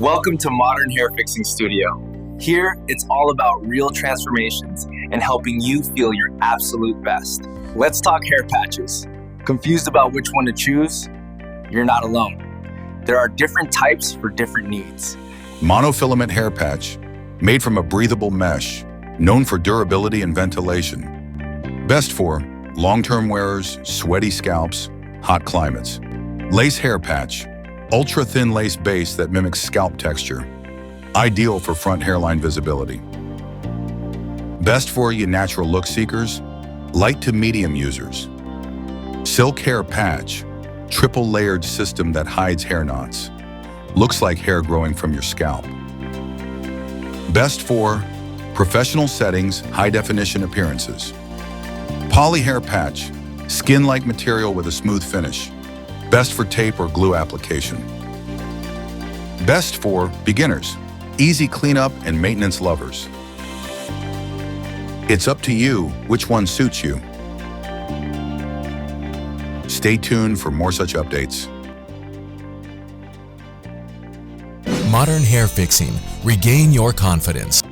Welcome to Modern Hair Fixing Studio. Here, it's all about real transformations and helping you feel your absolute best. Let's talk hair patches. Confused about which one to choose? You're not alone. There are different types for different needs. Monofilament hair patch, made from a breathable mesh, known for durability and ventilation. Best for long-term wearers, sweaty scalps, hot climates. Lace hair patch, ultra-thin lace base that mimics scalp texture. Ideal for front hairline visibility. Best for you natural look seekers, light to medium users. Silk hair patch, triple layered system that hides hair knots. Looks like hair growing from your scalp. Best for professional settings, high definition appearances. Poly hair patch, skin-like material with a smooth finish. Best for tape or glue application. Best for beginners, easy cleanup and maintenance lovers. It's up to you which one suits you. Stay tuned for more such updates. Modern Hair Fixing. Regain your confidence.